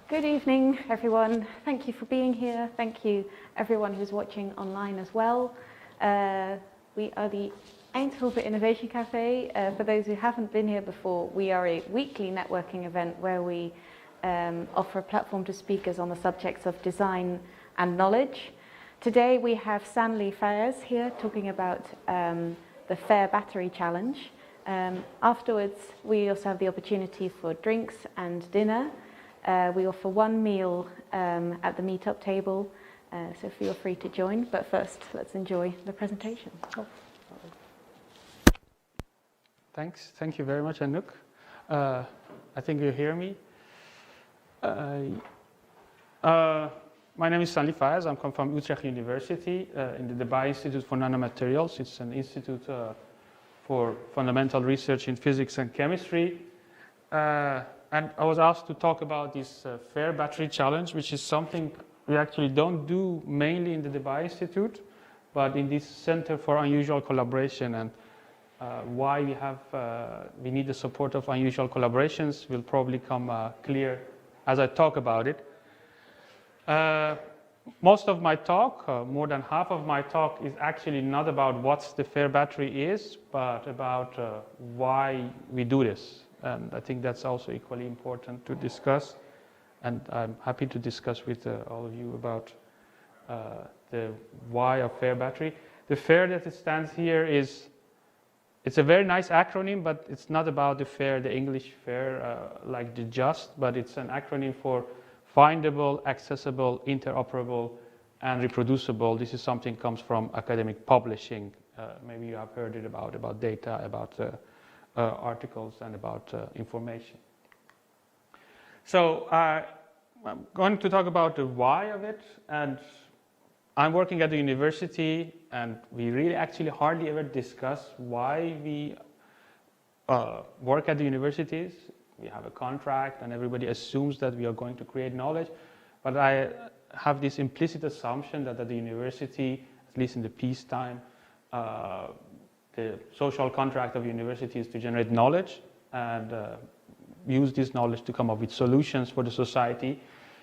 Good evening, everyone. Thank you for being here. Thank you, everyone who's watching online as well. We are the EHV Innovation Café. For those who haven't been here before, we are a weekly networking event where we offer a platform to speakers on the subjects of design and knowledge. Today we have Sanli Faez here talking about the Fair Battery Challenge. Afterwards, we also have the opportunity for drinks and dinner. We offer one meal at the meetup table, so feel free to join. But first, let's enjoy the presentation. Oh. Thanks. Thank you very much, Anouk. I think you hear me. My name is Sanli Faez. I come from Utrecht University in the Dubai Institute for Nanomaterials. It's an institute for fundamental research in physics and chemistry. And I was asked to talk about this Fair Battery Challenge, which is something we actually don't do mainly in the Dubai Institute, but in this Center for Unusual Collaboration. And why we need the support of unusual collaborations will probably come clear as I talk about it. Most of my talk, more than half of my talk, is actually not about what the Fair Battery is, but about why we do this. And I think that's also equally important to discuss. And I'm happy to discuss with all of you about the why of Fair Battery. The Fair that it stands here it's a very nice acronym, but it's not about the fair, the English fair, like the just, but it's an acronym for Findable, Accessible, Interoperable, and Reproducible. This is something that comes from academic publishing. Maybe you have heard it about data, about articles, and about information. So I'm going to talk about the why of it. And I'm working at the university, and we really actually hardly ever discuss why we work at the universities. We have a contract, and everybody assumes that we are going to create knowledge. But I have this implicit assumption that at the university, at least in the peacetime, the social contract of university is to generate knowledge and use this knowledge to come up with solutions for the society.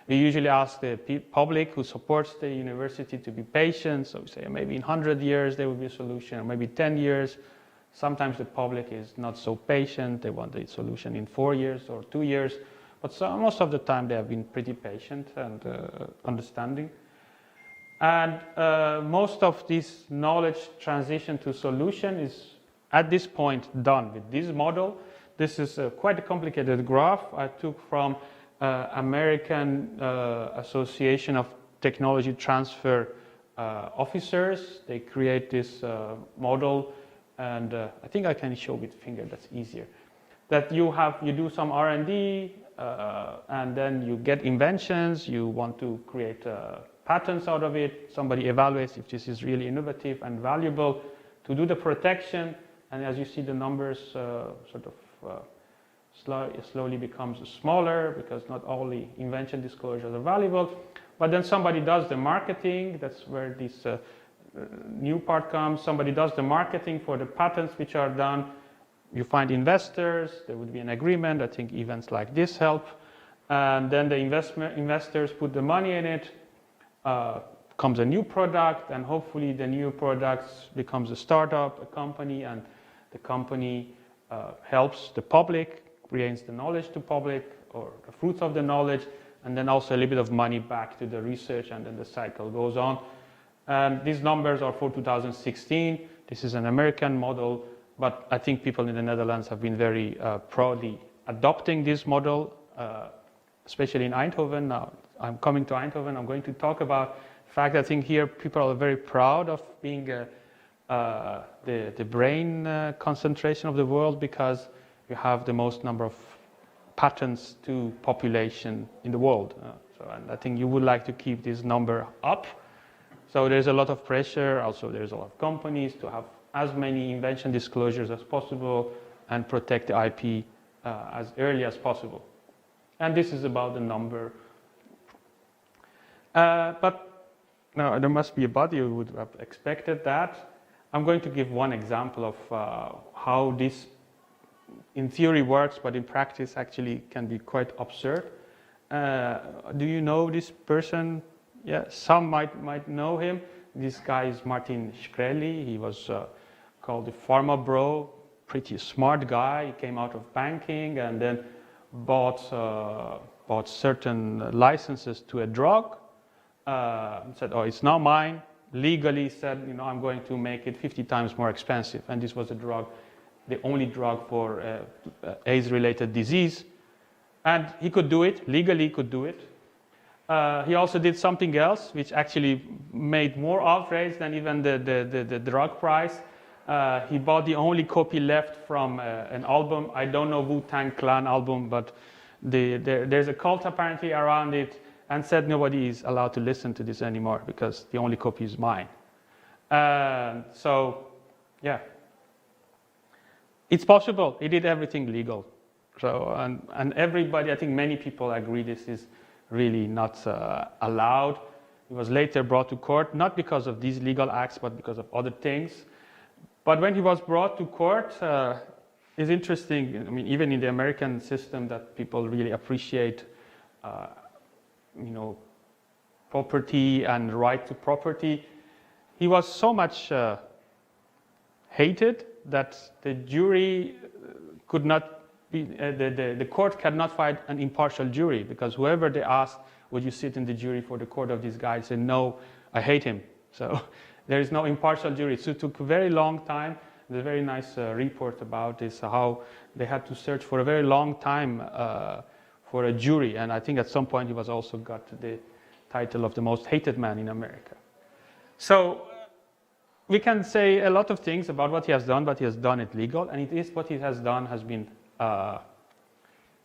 We usually ask the public who supports the university to be patient. So we say maybe in 100 years there will be a solution, or maybe 10 years. Sometimes the public is not so patient. They want the solution in 4 years or 2 years. But most of the time they have been pretty patient and understanding. And most of this knowledge transition to solution is at this point done with this model. This is quite a complicated graph I took from American Association of Technology Transfer Officers. They create this model, and I think I can show with finger, that's easier. That you do some R&D, and then you get inventions, you want to create patents out of it. Somebody evaluates if this is really innovative and valuable to do the protection. And as you see, the numbers slowly becomes smaller because not all the invention disclosures are valuable. But then somebody does the marketing. That's where this new part comes. Somebody does the marketing for the patents which are done. You find investors. There would be an agreement. I think events like this help. And then the investors put the money in it. Comes a new product, and hopefully the new product becomes a startup, a company, and the company helps the public, brings the knowledge to public, or the fruits of the knowledge, and then also a little bit of money back to the research, and then the cycle goes on. And these numbers are for 2016. This is an American model, but I think people in the Netherlands have been very proudly adopting this model, especially in Eindhoven. Now, I'm coming to Eindhoven. I'm going to talk about the fact that I think here people are very proud of being the brain concentration of the world, because you have the most number of patents to population in the world. And I think you would like to keep this number up. So there's a lot of pressure. Also, there's a lot of companies to have as many invention disclosures as possible and protect the IP as early as possible. And this is about the number. But no, there must be a body who would have expected that. I'm going to give one example of how this in theory works, but in practice actually can be quite absurd. Do you know this person? Yeah, some might know him. This guy is Martin Shkreli. He was called the pharma bro, pretty smart guy. He came out of banking and then bought certain licenses to a drug. Said, oh, it's not mine. Legally said, I'm going to make it 50 times more expensive. And this was a drug, the only drug for AIDS-related disease. And he could do it, legally could do it. He also did something else, which actually made more outrage than even the drug price. He bought the only copy left from an album. I don't know Wu-Tang Clan album, but there's a cult apparently around it, and said nobody is allowed to listen to this anymore because the only copy is mine. So, yeah. It's possible. He did everything legal. So, and everybody, I think many people agree this is really not allowed. He was later brought to court, not because of these legal acts, but because of other things. But when he was brought to court, it's interesting, I mean, even in the American system that people really appreciate, property and right to property, he was so much hated that the jury could not be, the court cannot find an impartial jury, because whoever they asked, would you sit in the jury for the court of this guy, said, no, I hate him. So there is no impartial jury. So it took a very long time. There's a very nice report about this, how they had to search for a very long time for a jury. And I think at some point he was also got the title of the most hated man in America. So we can say a lot of things about what he has done, but he has done it legal. And it is what he has done has been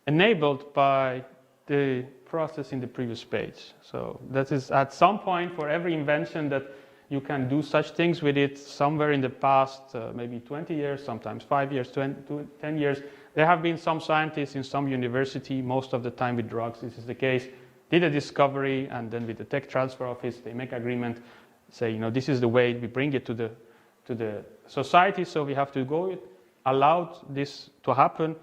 enabled by the process in the previous page. So that is at some point for every invention that you can do such things with it somewhere in the past, maybe 20 years, sometimes 5 years, 10 years. There have been some scientists in some university, most of the time with drugs, this is the case, did a discovery, and then with the tech transfer office, they make agreement, say, this is the way we bring it to the society, so we have to go, allowed this to happen,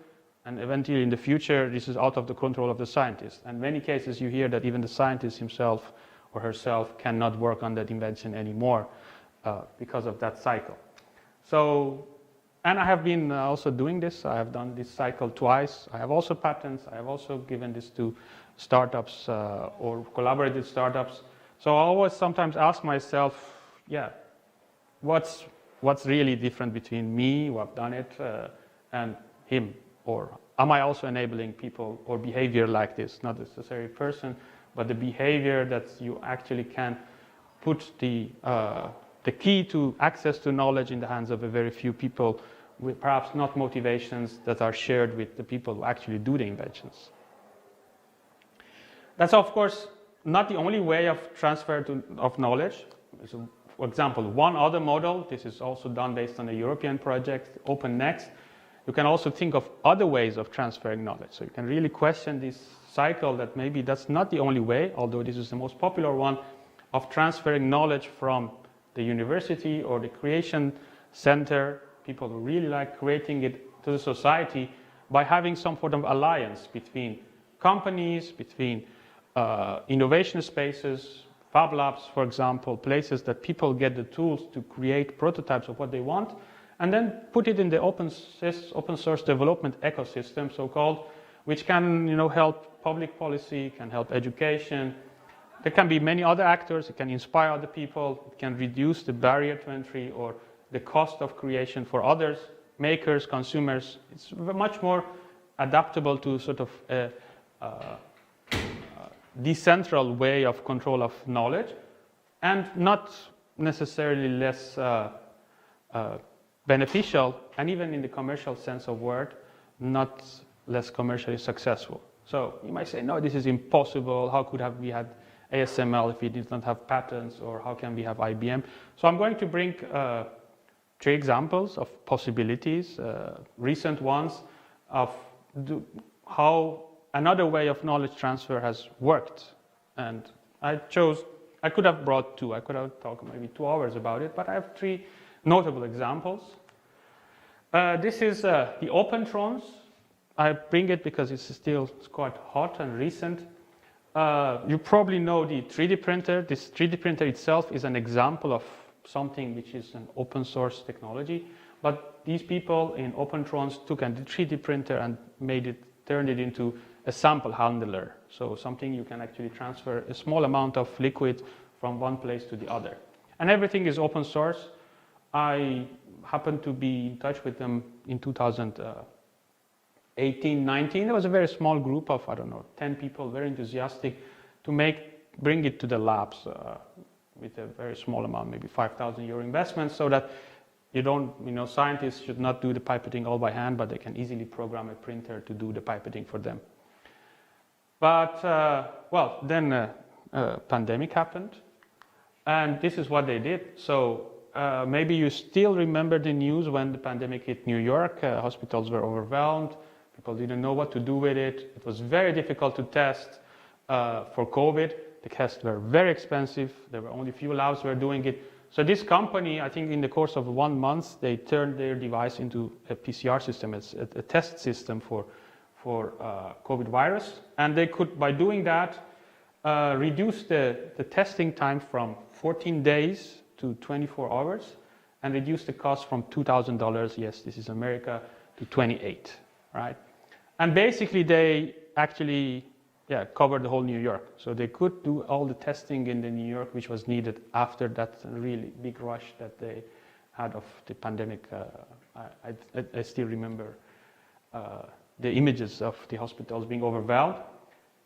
and eventually in the future, this is out of the control of the scientist. And in many cases, you hear that even the scientist himself or herself cannot work on that invention anymore because of that cycle. So, and I have been also doing this. I have done this cycle twice. I have also patents. I have also given this to startups or collaborative startups. So I always sometimes ask myself, what's really different between me, who have done it, and him? Or am I also enabling people or behavior like this? Not necessarily person, but the behavior that you actually can put the key to access to knowledge in the hands of a very few people with perhaps not motivations that are shared with the people who actually do the inventions. That's of course not the only way of transfer of knowledge. So, for example, one other model, this is also done based on a European project, OpenNext. You can also think of other ways of transferring knowledge. So you can really question this cycle that maybe that's not the only way, although this is the most popular one, of transferring knowledge from the university or the creation center, people who really like creating it, to the society, by having some sort of alliance between companies, between innovation spaces, fab labs, for example, places that people get the tools to create prototypes of what they want, and then put it in the open source development ecosystem, so-called, which can help public policy, can help education. There can be many other actors. It can inspire other people. It can reduce the barrier to entry or the cost of creation for others, makers, consumers. It's much more adaptable to sort of a decentral way of control of knowledge, and not necessarily less beneficial, and even in the commercial sense of word, not less commercially successful. So you might say, no, this is impossible. How could we had ASML if we did not have patents, or how can we have IBM? So I'm going to bring 3 examples of possibilities, recent ones, of how another way of knowledge transfer has worked. And I could have brought 2. I could have talked maybe 2 hours about it, but I have 3 notable examples. This is the Opentrons. I bring it because it's quite hot and recent. You probably know the 3D printer. This 3D printer itself is an example of something which is an open source technology. But these people in Opentrons took a 3D printer and turned it into a sample handler. So something you can actually transfer a small amount of liquid from one place to the other. And everything is open source. I happened to be in touch with them in 2018, 19. There was a very small group of, 10 people, very enthusiastic to bring it to the labs with a very small amount, maybe 5,000 euro investment, so that scientists should not do the pipetting all by hand, but they can easily program a printer to do the pipetting for them. But, then a pandemic happened, and this is what they did. So maybe you still remember the news when the pandemic hit New York. Hospitals were overwhelmed. People didn't know what to do with it. It was very difficult to test for COVID. The tests were very expensive. There were only a few labs who were doing it. So this company, I think in the course of 1 month, they turned their device into a PCR system, a test system for COVID virus. And they could, by doing that, reduce the testing time from 14 days to 24 hours and reduce the cost from $2,000, yes, this is America, to 28, right? And basically they actually covered the whole New York. So they could do all the testing in the New York which was needed after that really big rush that they had of the pandemic. I still remember the images of the hospitals being overwhelmed.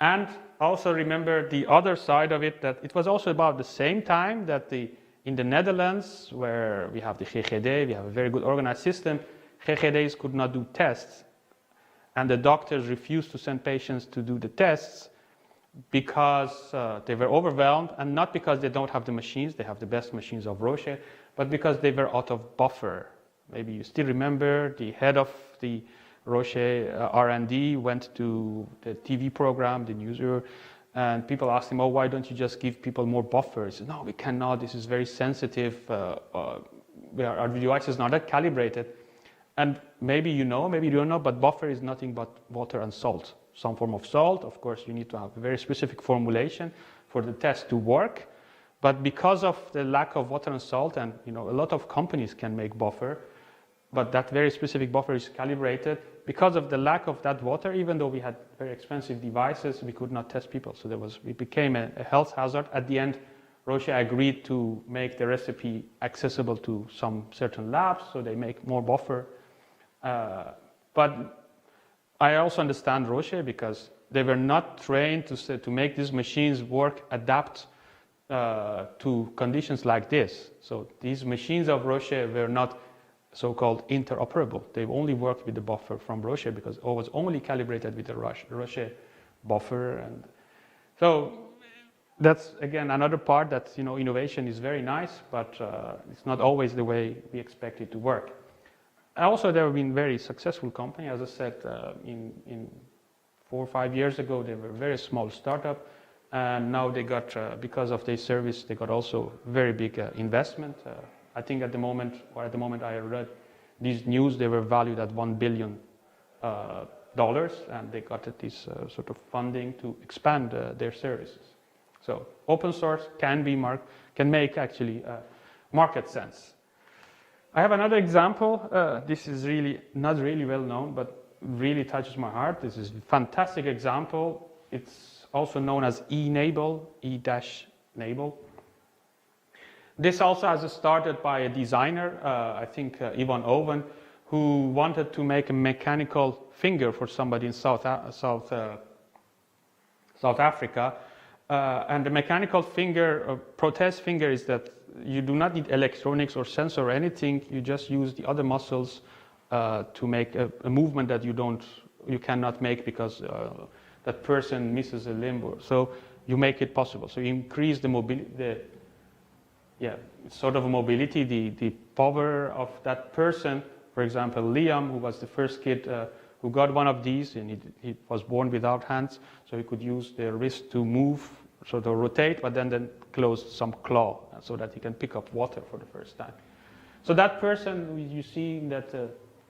And also remember the other side of it, that it was also about the same time that in the Netherlands, where we have the GGD, we have a very good organized system, GGD's could not do tests. And the doctors refused to send patients to do the tests because they were overwhelmed, and not because they don't have the machines, they have the best machines of Roche, but because they were out of buffer. Maybe you still remember the head of the Roche R&D went to the TV program, the newsroom, and people asked him, why don't you just give people more buffer? He said, no, we cannot, this is very sensitive, our device is not that calibrated. And maybe you know, maybe you don't know, but buffer is nothing but water and salt. Some form of salt, of course, you need to have a very specific formulation for the test to work. But because of the lack of water and salt, and a lot of companies can make buffer, but that very specific buffer is calibrated. Because of the lack of that water, even though we had very expensive devices, we could not test people. So it became a health hazard. At the end, Roche agreed to make the recipe accessible to some certain labs, so they make more buffer. But I also understand Roche because they were not trained to make these machines adapt to conditions like this. So these machines of Roche were not so-called interoperable. They only worked with the buffer from Roche because it was only calibrated with the Roche buffer. And so that's, again, another part that, innovation is very nice, but it's not always the way we expect it to work. Also, there have been very successful companies. As I said, in 4 or 5 years ago, they were a very small startup. And now they got, because of their service, they got also very big investment. I think at the moment I read these news, they were valued at $1 billion, and they got this sort of funding to expand their services. So open source can make actually market sense. I have another example. This is really not really well known, but really touches my heart. This is a fantastic example. It's also known as E-Enable, E-Enable. This also has started by a designer, I think Eindhoven, who wanted to make a mechanical finger for somebody in South Africa. And the mechanical finger, prothèse finger, is that you do not need electronics or sensor or anything. You just use the other muscles to make a movement that you cannot make because that person misses a limb. So you make it possible. So you increase the mobility, the power of that person. For example, Liam, who was the first kid who got one of these, and he was born without hands, so he could use the wrist to move, so to rotate, but then close some claw so that he can pick up water for the first time. So that person, you see that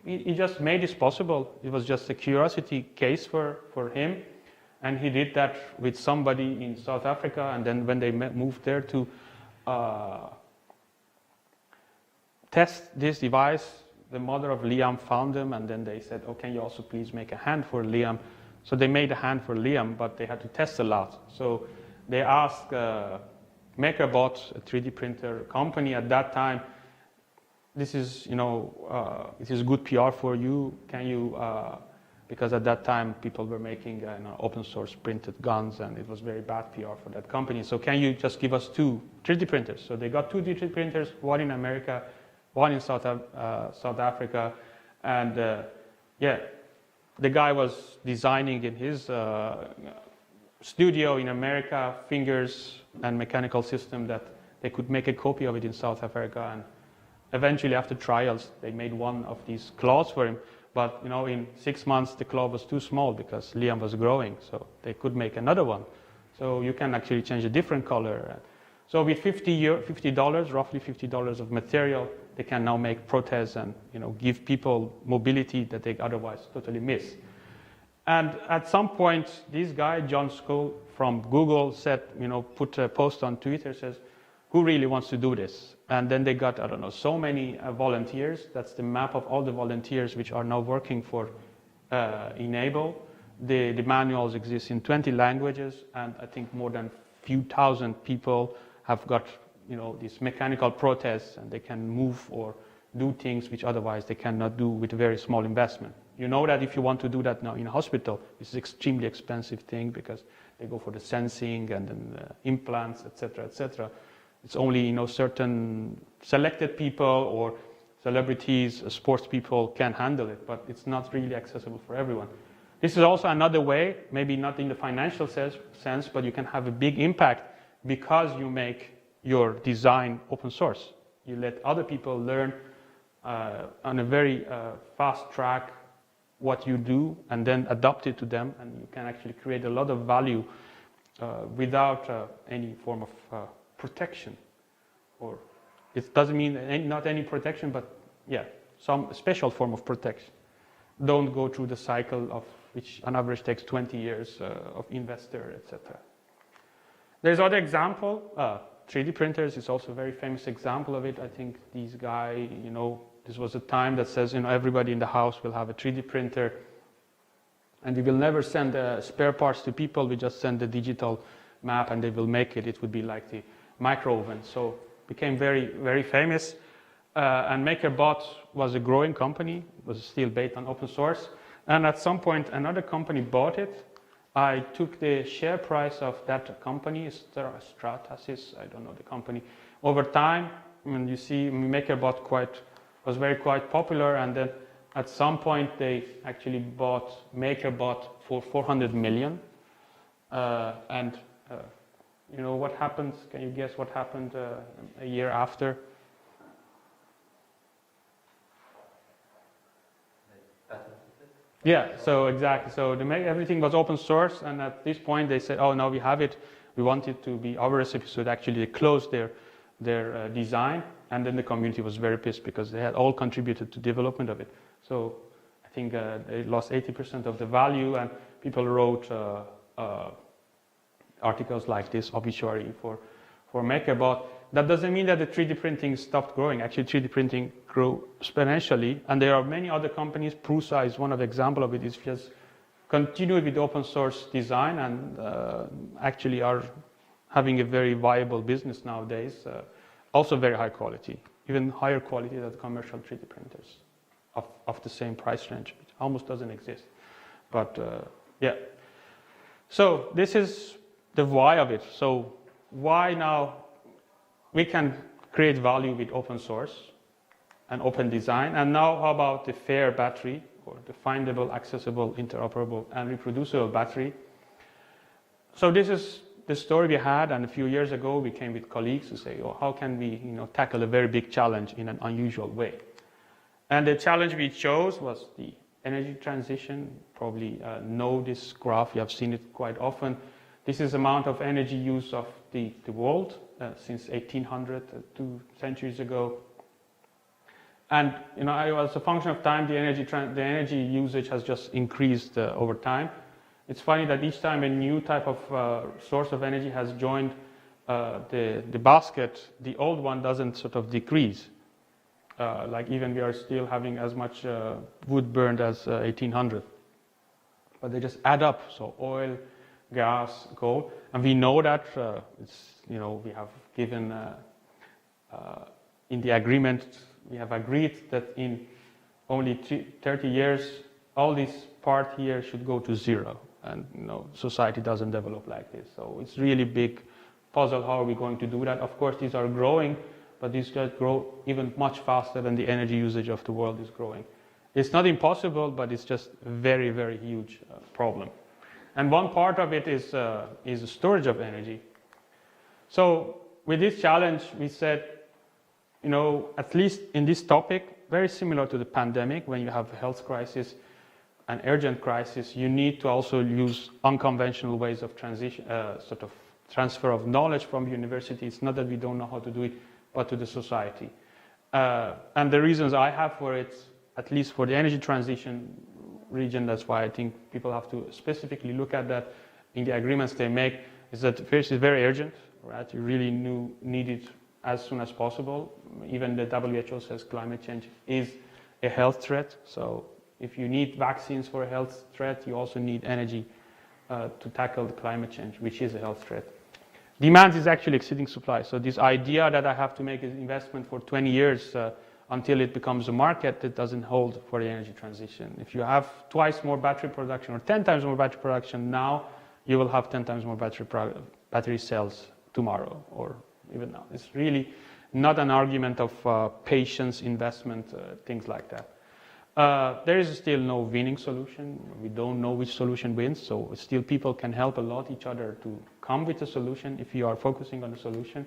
he just made this possible. It was just a curiosity case for him. And he did that with somebody in South Africa, and then when they moved there to test this device, the mother of Liam found them, and then they said, oh, can you also please make a hand for Liam? So they made a hand for Liam, but they had to test a lot. So they asked MakerBot, a 3D printer company at that time, this is, it is good PR for you. Can you, because at that time people were making open source printed guns, and it was very bad PR for that company. So can you just give us 2 3D printers? So they got 2 3D printers, one in America, one in South Africa, and the guy was designing in his studio in America, fingers and mechanical system that they could make a copy of it in South Africa, and eventually after trials they made one of these claws for him, but in 6 months the claw was too small because Liam was growing, so they could make another one. So you can actually change a different color. So with $50, roughly $50 of material, they can now make proteses and give people mobility that they otherwise totally miss. And at some point, this guy, John Skull from Google, said, put a post on Twitter, says, who really wants to do this? And then they got, I don't know, so many volunteers. That's the map of all the volunteers which are now working for Enable. The manuals exist in 20 languages, and I think more than a few thousand people have got these mechanical protests, and they can move or do things which otherwise they cannot do with a very small investment. You know that if you want to do that now in a hospital, it's an extremely expensive thing because they go for the sensing and then implants, etc., etc. It's only certain selected people or celebrities, sports people can handle it, but it's not really accessible for everyone. This is also another way, maybe not in the financial sense, but you can have a big impact because you make your design open source. You let other people learn on a very fast track what you do and then adapt it to them, and you can actually create a lot of value without any form of protection. Or it doesn't mean not any protection, but some special form of protection. Don't go through the cycle of which on average takes 20 years of investor, etc. There's other example. 3D printers is also a very famous example of it. I think these guys, this was a time that says, everybody in the house will have a 3D printer, and we will never send spare parts to people. We just send the digital map, and they will make it. It would be like the micro oven. So became very, very famous. And MakerBot was a growing company. It was still based on open source. And at some point, another company bought it. I took the share price of that company, Stratasys, I don't know the company, over time. And you see MakerBot was quite popular, and then at some point they actually bought MakerBot for 400 million. What happened? Can you guess what happened a year after? Yeah, so exactly. So everything was open source, and at this point they said, oh, now we have it. We want it to be our recipe, so actually they closed their design, and then the community was very pissed because they had all contributed to development of it. So I think they lost 80% of the value, and people wrote articles like this, obituary for MakerBot. That doesn't mean that the 3D printing stopped growing. Actually, 3D printing grew exponentially, and there are many other companies. Prusa is one of the examples of it. It's just continued with open source design and actually are having a very viable business nowadays. Also very high quality, even higher quality than commercial 3D printers of the same price range. It almost doesn't exist. But so this is the why of it. So why now? We can create value with open source and open design. And now how about the fair battery, or the findable, accessible, interoperable, and reproducible battery? So this is the story we had, and a few years ago we came with colleagues to say, oh, how can we tackle a very big challenge in an unusual way? And the challenge we chose was the energy transition. Probably know this graph, you have seen it quite often. This is the amount of energy use of the world since 1800, 2 centuries ago. And as a function of time, the energy usage has just increased over time. it's funny that each time a new type of source of energy has joined the basket, the old one doesn't sort of decrease. Like even we are still having as much wood burned as 1800. But they just add up, so oil, gas, coal, and we know that we have given in the agreement, we have agreed that in only 30 years, all this part here should go to zero, and society doesn't develop like this. So it's really big puzzle. How are we going to do that? Of course, these are growing, but these guys grow even much faster than the energy usage of the world is growing. It's not impossible, but it's just a very, very huge problem. And one part of it is the storage of energy. So with this challenge, we said, at least in this topic, very similar to the pandemic, when you have a health crisis, an urgent crisis, you need to also use unconventional ways of transition, sort of transfer of knowledge from university. It's not that we don't know how to do it, but to the society. And the reasons I have for it, at least for the energy transition region, that's why I think people have to specifically look at that in the agreements they make, is that first it's very urgent, right? You really need it as soon as possible. Even the WHO says climate change is a health threat. So if you need vaccines for a health threat, you also need energy to tackle the climate change, which is a health threat. Demand is actually exceeding supply. So this idea that I have to make an investment for 20 years until it becomes a market, that doesn't hold for the energy transition. If you have twice more battery production or 10 times more battery production now, you will have 10 times more battery cells tomorrow or even now. It's really not an argument of patience, investment, things like that. There is still no winning solution. We don't know which solution wins, so still people can help a lot each other to come with a solution if you are focusing on the solution.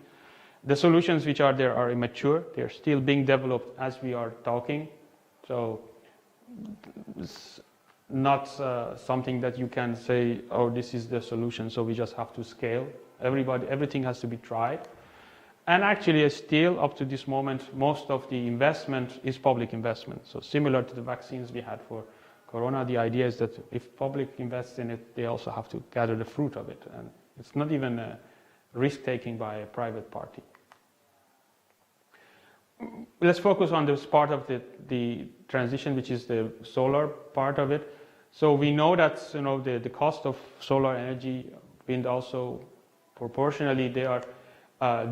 The solutions which are there are immature. They're still being developed as we are talking. So it's not something that you can say, oh, this is the solution, so we just have to scale. Everything has to be tried. And actually, still up to this moment, most of the investment is public investment. So similar to the vaccines we had for Corona, the idea is that if public invests in it, they also have to gather the fruit of it. And it's not even a risk-taking by a private party. Let's focus on this part of the transition, which is the solar part of it. So we know that the cost of solar energy, wind also proportionally, they are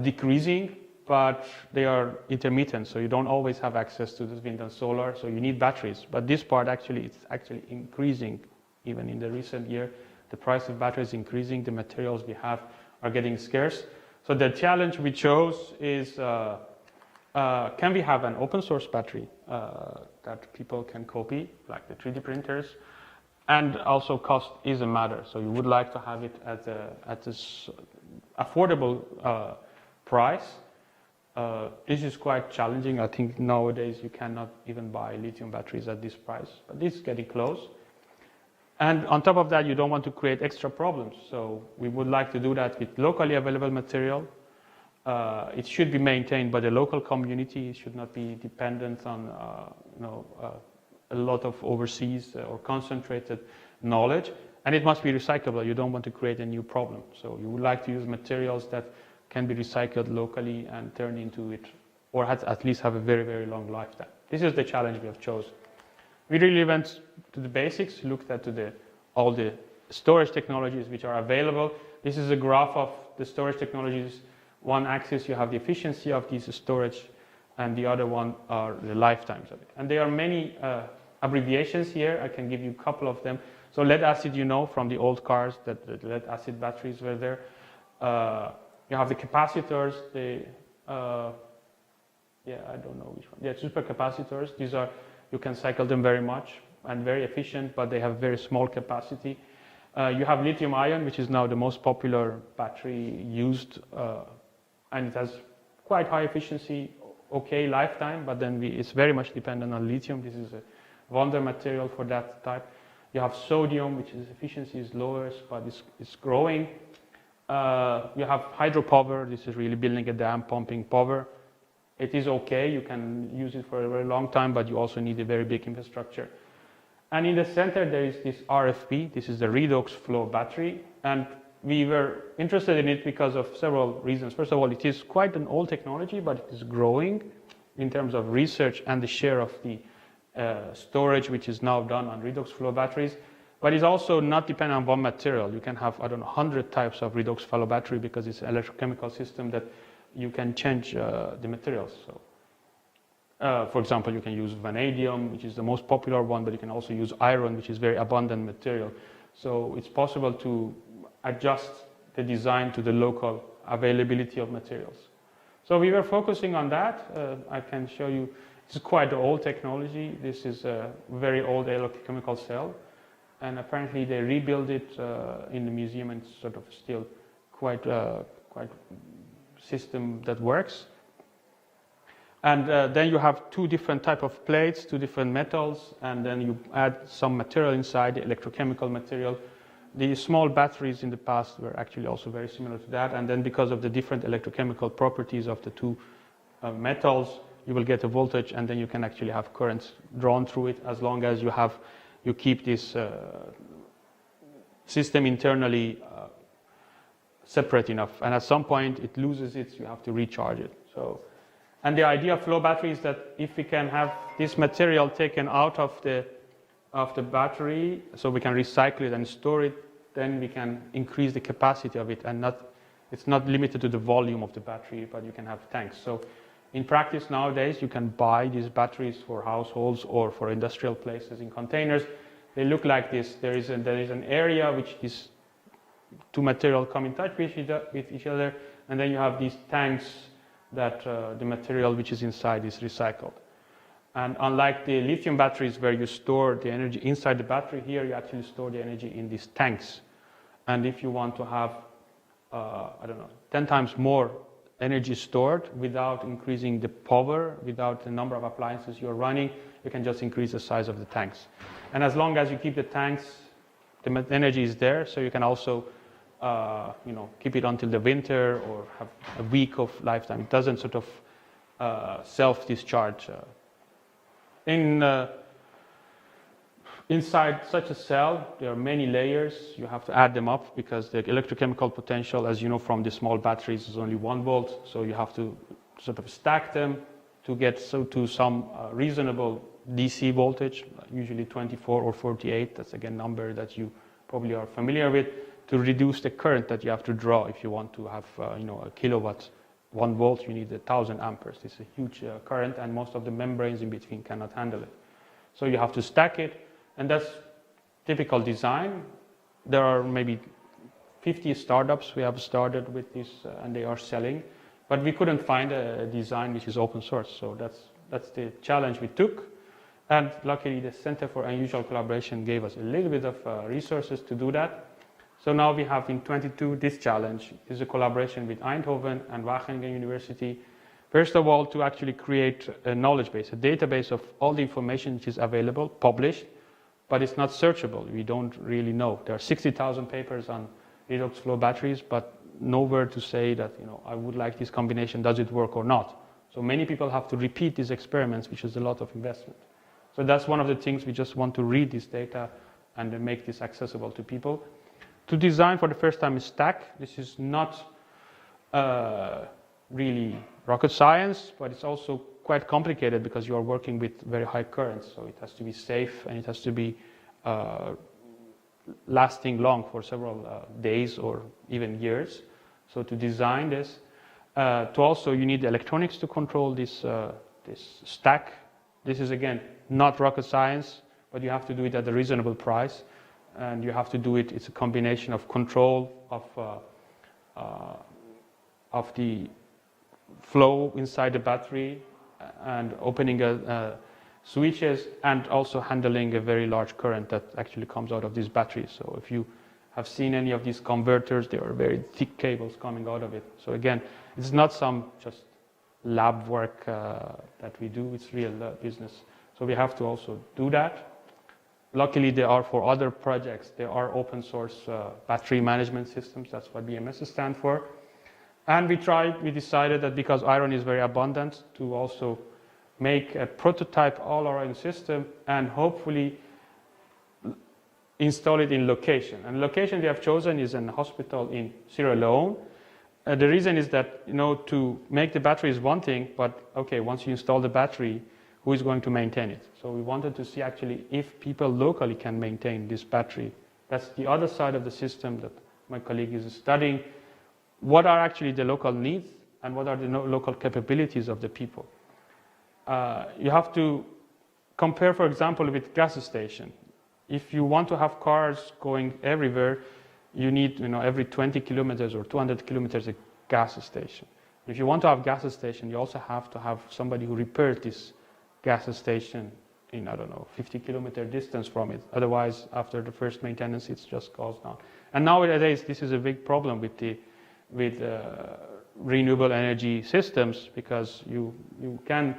decreasing, but they are intermittent. So you don't always have access to this wind and solar. So you need batteries. But this part it's actually increasing. Even in the recent year, the price of batteries is increasing. The materials we have are getting scarce. So the challenge we chose is, can we have an open source battery that people can copy, like the 3D printers? And also cost is a matter. So you would like to have it at this affordable price. This is quite challenging. I think nowadays you cannot even buy lithium batteries at this price, but this is getting close. And on top of that, you don't want to create extra problems. So we would like to do that with locally available material. It should be maintained by the local community. It should not be dependent on a lot of overseas or concentrated knowledge. And it must be recyclable. You don't want to create a new problem. So you would like to use materials that can be recycled locally and turn into it, or at least have a very, very long lifetime. This is the challenge we have chosen. We really went to the basics, looked at all the storage technologies which are available. This is a graph of the storage technologies. One axis, you have the efficiency of these storage, and the other one are the lifetimes of it. And there are many abbreviations here. I can give you a couple of them. So lead acid, from the old cars that the lead acid batteries were there. You have the capacitors, I don't know which one. Yeah, supercapacitors. These are, you can cycle them very much and very efficient, but they have very small capacity. You have lithium ion, which is now the most popular battery used, and it has quite high efficiency, okay lifetime, but then it's very much dependent on lithium. This is a wonder material for that type. You have sodium, which is efficiency is lowest, but it's growing. You have hydropower. This is really building a dam, pumping power. It is okay. You can use it for a very long time, but you also need a very big infrastructure. And in the center there is this RFB, this is the Redox flow battery, and we were interested in it because of several reasons. First of all, it is quite an old technology, but it is growing in terms of research and the share of the storage which is now done on Redox flow batteries. But it's also not dependent on one material. You can have, I don't know, 100 types of Redox flow battery because it's an electrochemical system that you can change the materials. So, for example, you can use vanadium, which is the most popular one, but you can also use iron, which is very abundant material. So it's possible to adjust the design to the local availability of materials. So we were focusing on that. I can show you, it's quite an old technology. This is a very old electrochemical cell. And apparently they rebuilt it in the museum, and it's sort of still quite system that works. And then you have two different type of plates, two different metals, and then you add some material inside, the electrochemical material. The small batteries in the past were actually also very similar to that, and then because of the different electrochemical properties of the two metals, you will get a voltage, and then you can actually have currents drawn through it as long as you keep this system internally separate enough. And at some point it loses it, so you have to recharge it. So, and the idea of flow battery is that if we can have this material taken out of the battery, so we can recycle it and store it, then we can increase the capacity of it, and it's not limited to the volume of the battery, but you can have tanks. So in practice nowadays, you can buy these batteries for households or for industrial places in containers. They look like this. There is an area which these two materials come in touch with each other, and then you have these tanks that the material which is inside is recycled. And unlike the lithium batteries where you store the energy inside the battery, here you actually store the energy in these tanks. And if you want to have, 10 times more energy stored without increasing the power, without the number of appliances you're running, you can just increase the size of the tanks. And as long as you keep the tanks, the energy is there, so you can also keep it until the winter or have a week of lifetime. It doesn't sort of self-discharge. Inside such a cell, there are many layers. You have to add them up because the electrochemical potential, as you know from the small batteries, is only 1 volt. So you have to sort of stack them to get to some reasonable DC voltage, usually 24 or 48. That's again a number that you probably are familiar with, to reduce the current that you have to draw. If you want to have a kilowatt, 1 volt, you need 1,000 amperes. This is a huge current, and most of the membranes in between cannot handle it. So you have to stack it, and that's typical design. There are maybe 50 startups we have started with this, and they are selling, but we couldn't find a design which is open source. So that's the challenge we took, and luckily the Center for Unusual Collaboration gave us a little bit of resources to do that. So now we have in 22 this challenge is a collaboration with Eindhoven and Wageningen University. First of all, to actually create a knowledge base, a database of all the information which is available, published, but it's not searchable. We don't really know. There are 60,000 papers on redox flow batteries, but nowhere to say that, I would like this combination, does it work or not? So many people have to repeat these experiments, which is a lot of investment. So that's one of the things we just want to read this data and make this accessible to people. To design for the first time a stack, this is not really rocket science, but it's also quite complicated because you are working with very high currents. So it has to be safe, and it has to be lasting long for several days or even years. So to design this, you need the electronics to control this stack. This is again not rocket science, but you have to do it at a reasonable price. And you have to do it, it's a combination of control of the flow inside the battery and opening switches, and also handling a very large current that actually comes out of these batteries. So if you have seen any of these converters, there are very thick cables coming out of it. So again, it's not some just lab work that we do, it's real business. So we have to also do that. Luckily, there are for other projects, there are open source battery management systems. That's what BMS stands for. And we decided that because iron is very abundant, to also make a prototype all-iron system and hopefully install it in location. And location we have chosen is a hospital in Sierra Leone. The reason is that, to make the battery is one thing, but okay, once you install the battery, who is going to maintain it? So we wanted to see actually if people locally can maintain this battery. That's the other side of the system that my colleague is studying. What are actually the local needs and what are the local capabilities of the people? You have to compare, for example, with gas station. If you want to have cars going everywhere, you need, every 20 kilometers or 200 kilometers a gas station. If you want to have gas station, you also have to have somebody who repairs this gas station in, 50 kilometer distance from it. Otherwise, after the first maintenance, it just goes down. And nowadays, this is a big problem with renewable energy systems, because you can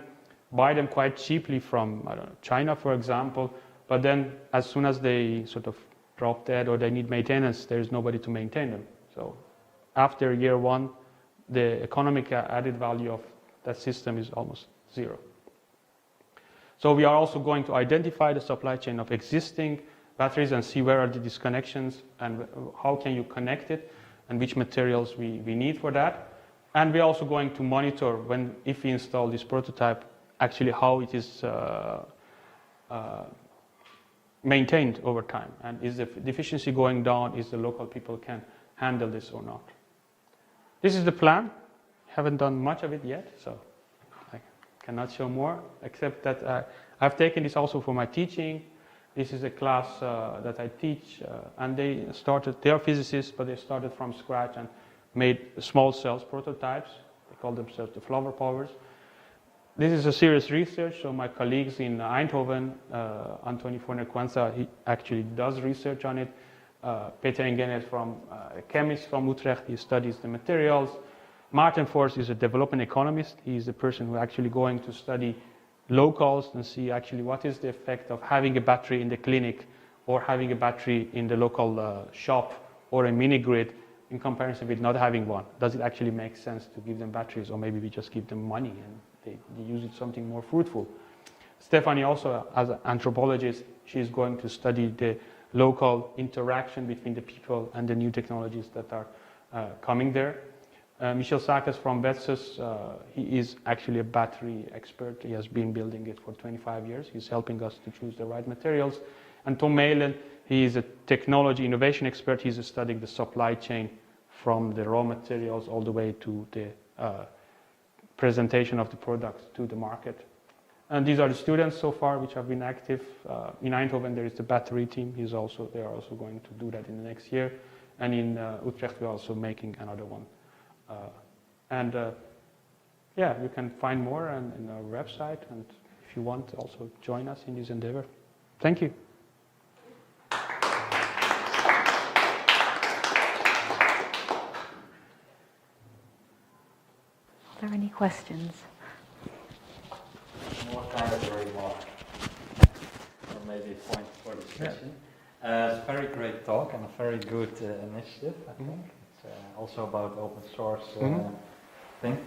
buy them quite cheaply from China, for example, but then as soon as they sort of drop dead or they need maintenance, there's nobody to maintain them. So after year one, the economic added value of that system is almost zero. So we are also going to identify the supply chain of existing batteries and see where are the disconnections and how can you connect it and which materials we need for that. And we're also going to monitor if we install this prototype, actually how it is maintained over time, and is the efficiency going down, is the local people can handle this or not. This is the plan. Haven't done much of it yet, so I cannot show more, except that I've taken this also for my teaching. This is a class that I teach, and they are physicists, but they started from scratch and made small cells prototypes. They call themselves the flower powers. This is a serious research, so my colleagues in Eindhoven, Anthony Forner-Quenza, he actually does research on it. Peter Engene is a chemist from Utrecht, he studies the materials. Maarten Fors is a development economist. He's the person who actually going to study locals and see actually what is the effect of having a battery in the clinic or having a battery in the local shop or a mini grid in comparison with not having one. Does it actually make sense to give them batteries, or maybe we just give them money and they use it something more fruitful? Stephanie also, as an anthropologist, she's going to study the local interaction between the people and the new technologies that are coming there. Michel Sakes from Betsus, he is actually a battery expert. He has been building it for 25 years. He's helping us to choose the right materials. And Tom Melen, he is a technology innovation expert. He's studying the supply chain from the raw materials all the way to the presentation of the products to the market. And these are the students so far which have been active. In Eindhoven there is the battery team. They are also going to do that in the next year. And in Utrecht we're also making another one. You can find more on our website, and if you want, also join us in this endeavor. Thank you. Are there any questions? More kind of a remark, or maybe a point for discussion. It's a very great talk and a very good initiative, I think. It's also about open source thing.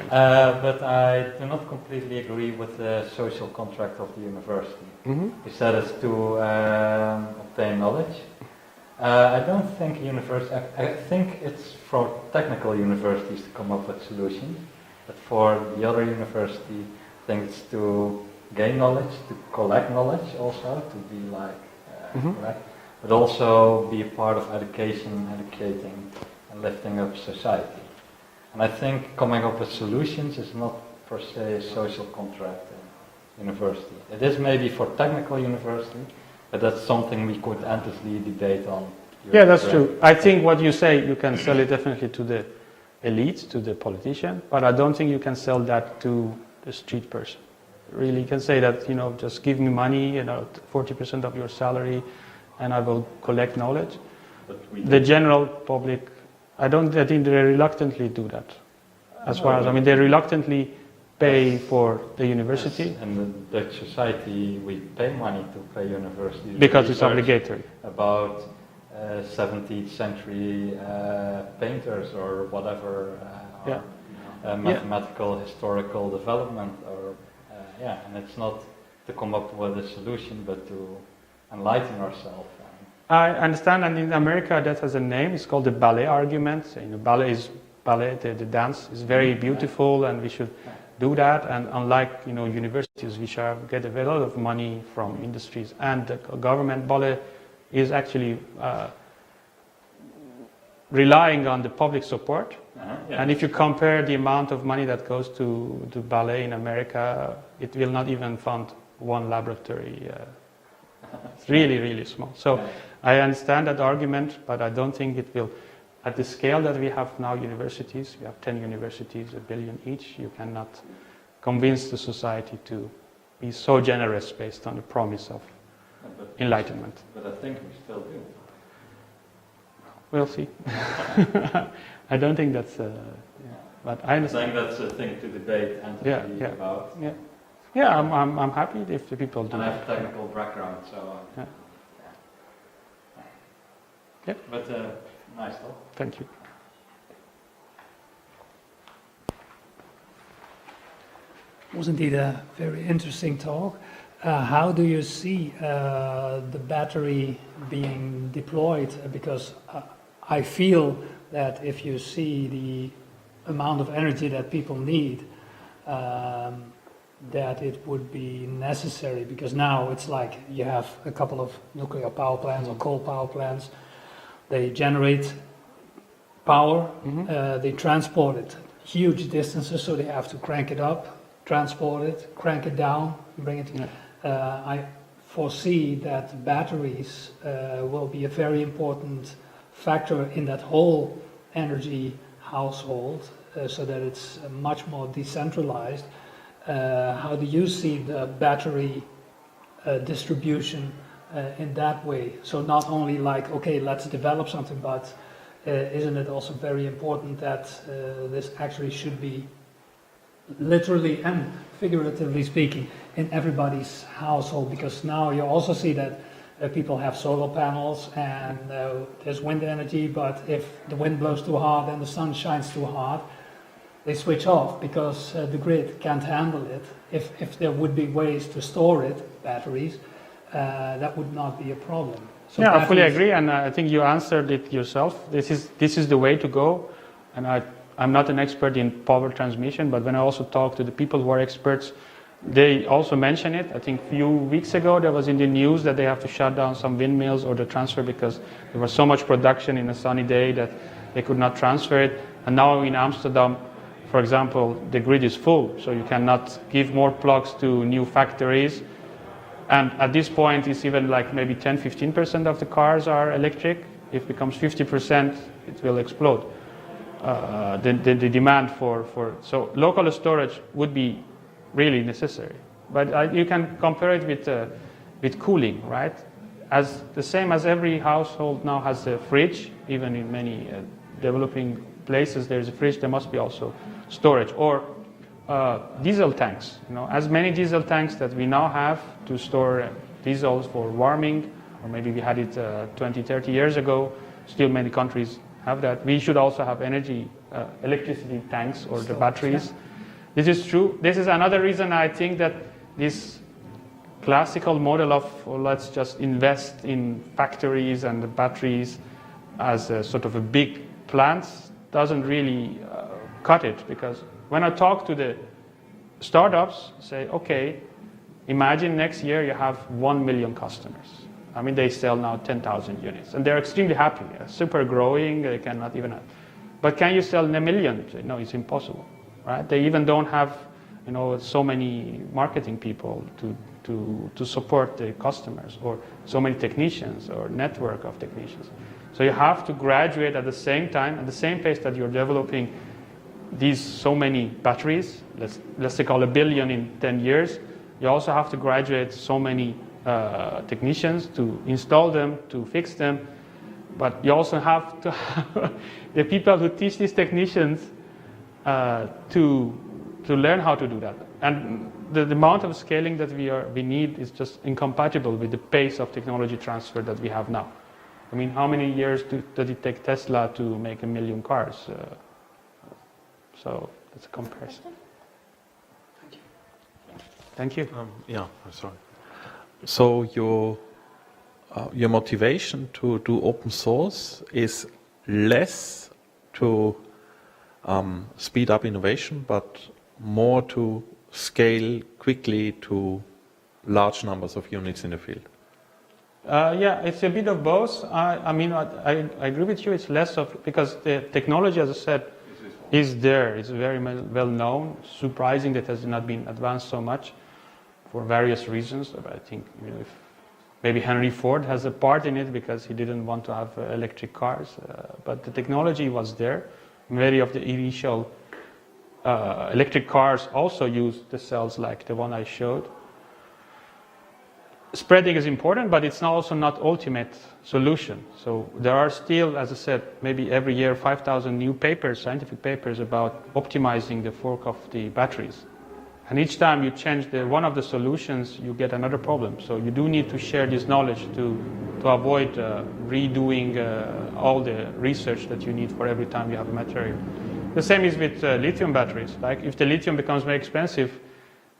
But I do not completely agree with the social contract of the university. You said it's to obtain knowledge. I don't think I think it's for technical universities to come up with solutions, but for the other university, I think it's to gain knowledge, to collect knowledge also, to be correct, but also be a part of educating and lifting up society. And I think coming up with solutions is not per se a social contract in university. It is maybe for technical university, but that's something we could endlessly debate on. Yeah, that's true. I think what you say, you can sell it definitely to the elites, to the politician, but I don't think you can sell that to the street person. Really, you can say that, just give me money, 40% of your salary, and I will collect knowledge. The general public, I think they reluctantly do that. They reluctantly pay for the university. Yes, in the Dutch society, we pay money to pay universities. Because it's obligatory. About 17th century painters or whatever, mathematical, historical development, and it's not to come up with a solution, but to enlighten ourselves I understand, and in America that has a name. It's called the Ballet Argument. Ballet, the dance is very beautiful, and we should do that. And unlike universities, which get a lot of money from industries and the government, ballet is actually relying on the public support. Yeah. And if you compare the amount of money that goes to ballet in America, it will not even fund one laboratory. It's really, really small. So I understand that argument, but I don't think it will. At the scale that we have now, universities, we have 10 universities, $1 billion each, you cannot convince the society to be so generous based on the promise of enlightenment. But I think we still do. We'll see. I don't think that's... but I understand. I think that's a thing to debate and to about. Yeah, I'm happy if the people do. And I have a technical background, so... Yep. But nice talk. Thank you. It was indeed a very interesting talk. How do you see the battery being deployed? Because I feel that if you see the amount of energy that people need, that it would be necessary, because now it's like you have a couple of nuclear power plants or coal power plants. They generate power, they transport it huge distances, so they have to crank it up, transport it, crank it down, bring it. I foresee that batteries will be a very important factor in that whole energy household, so that it's much more decentralized. How do you see the battery distribution in that way? So not only like, okay, let's develop something, but isn't it also very important that this actually should be literally and figuratively speaking in everybody's household? Because now you also see that people have solar panels and there's wind energy, but if the wind blows too hard and the sun shines too hard, they switch off because the grid can't handle it. If there would be ways to store it, batteries, that would not be a problem. So yeah, I fully agree, and I think you answered it yourself. This is the way to go, and I'm not an expert in power transmission, but when I also talk to the people who are experts, they also mention it. I think a few weeks ago there was in the news that they have to shut down some windmills or the transfer because there was so much production in a sunny day that they could not transfer it. And now in Amsterdam, for example, the grid is full, so you cannot give more plugs to new factories. And at this point, it's even like maybe 10-15% of the cars are electric. If it becomes 50%, it will explode. The demand for so local storage would be really necessary. But you can compare it with cooling, right? As the same as every household now has a fridge, even in many developing places, there's a fridge. There must be also storage or diesel tanks. As many diesel tanks that we now have to store diesels for warming, or maybe we had it 20-30 years ago. Still, many countries have that. We should also have electricity tanks or the batteries. This is true. This is another reason I think that this classical model of let's just invest in factories and the batteries as a sort of a big plants doesn't really cut it, because when I talk to the startups, say, okay, imagine next year you have 1 million customers. I mean, they sell now 10,000 units, and they're extremely happy. They're super growing. They cannot even. But can you sell a million? No, it's impossible, right? They even don't have, so many marketing people to support the customers, or so many technicians or network of technicians. So you have to graduate at the same time, at the same pace that you're developing these so many batteries. Let's say call 1 billion in 10 years. You also have to graduate so many technicians to install them, to fix them. But you also have to have the people who teach these technicians to learn how to do that. And the amount of scaling that we need is just incompatible with the pace of technology transfer that we have now. I mean, how many years does it take Tesla to make 1 million cars? So that's a comparison. Thank you. Thank you. Yeah, sorry. So your your motivation to do open source is less to speed up innovation, but more to scale quickly to large numbers of units in the field? Yeah, it's a bit of both. I mean, I agree with you. It's less of, because the technology, as I said, is there. It's very well known. Surprising that it has not been advanced so much for various reasons. I think, you know, if maybe Henry Ford has a part in it because he didn't want to have electric cars, but the technology was there. Many of the initial electric cars also used the cells like the one I showed. Spreading is important, but it's also not ultimate solution. So there are still, as I said, maybe every year 5,000 new papers, scientific papers about optimizing the fork of the batteries. And each time you change one of the solutions, you get another problem. So you do need to share this knowledge to avoid redoing all the research that you need for every time you have a material. The same is with lithium batteries. Like if the lithium becomes very expensive,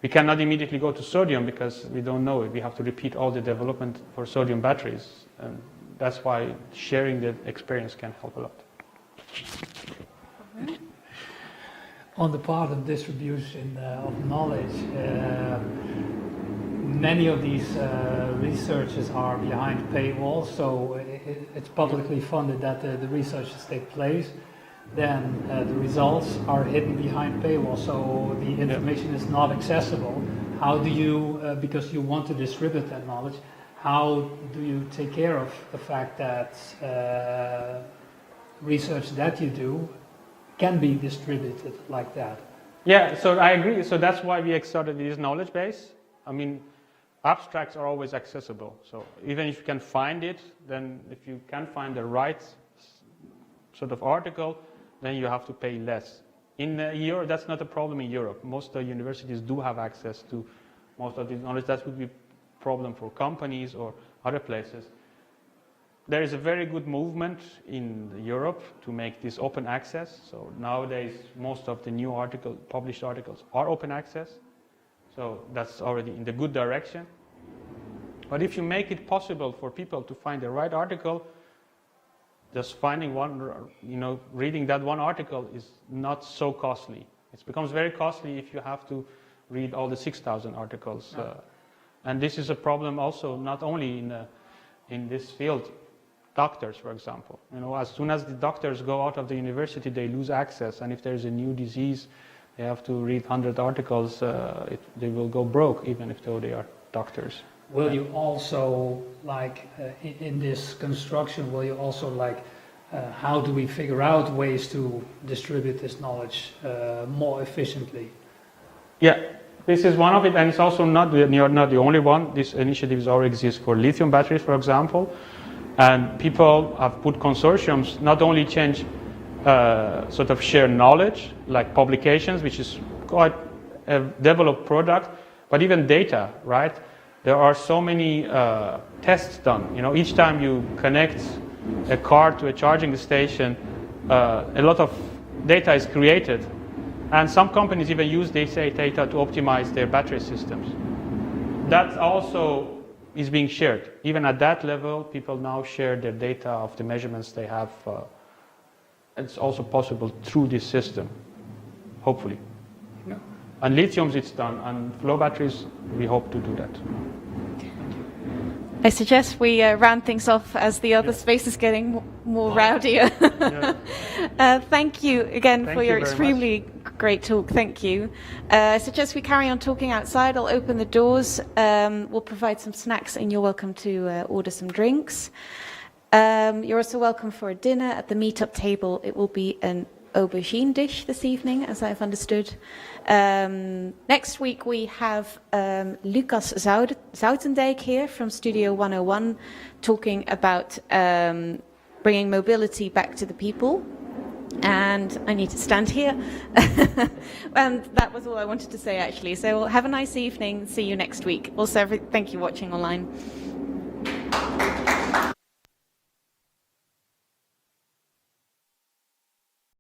we cannot immediately go to sodium because we don't know it. We have to repeat all the development for sodium batteries. And that's why sharing the experience can help a lot. On the part of distribution of knowledge, many of these researches are behind paywalls, so it's publicly funded that the researches take place. Then the results are hidden behind paywall, so the information is not accessible. How do you, because you want to distribute that knowledge, how do you take care of the fact that research that you do can be distributed like that? Yeah, so I agree. So that's why we started this knowledge base. I mean, abstracts are always accessible. So even if you can find it, then if you can find the right sort of article, then you have to pay less. In Europe, that's not a problem in Europe. Most of the universities do have access to most of this knowledge. That would be a problem for companies or other places. There is a very good movement in Europe to make this open access. So nowadays, most of the new published articles are open access. So that's already in the good direction. But if you make it possible for people to find the right article, just finding one, reading that one article is not so costly. It becomes very costly if you have to read all the 6,000 articles. And this is a problem also not only in this field. Doctors, for example. As soon as the doctors go out of the university, they lose access. And if there's a new disease, they have to read 100 articles. They will go broke, even if though they are doctors. Will you also, in this construction, will you also how do we figure out ways to distribute this knowledge more efficiently? Yeah, this is one of it, and it's also not the only one. These initiatives already exist for lithium batteries, for example, and people have put consortiums not only change sort of share knowledge, like publications, which is quite a developed product, but even data, right? There are so many tests done. Each time you connect a car to a charging station, a lot of data is created. And some companies even use this data to optimize their battery systems. That also is being shared. Even at that level, people now share their data of the measurements they have. It's also possible through this system, hopefully. Yeah. And lithiums, it's done. And flow batteries, we hope to do that. I suggest we round things off as the other space is getting more rowdier. Thank you again for your extremely great talk. Thank you. I suggest we carry on talking outside. I'll open the doors. We'll provide some snacks and you're welcome to order some drinks. You're also welcome for a dinner at the meetup table. It will be an aubergine dish this evening, as I've understood. Next week we have Lucas Zoutendijk here from Studio 101 talking about bringing mobility back to the people. And I need to stand here. And that was all I wanted to say, actually. So have a nice evening. See you next week. Also, thank you for watching online.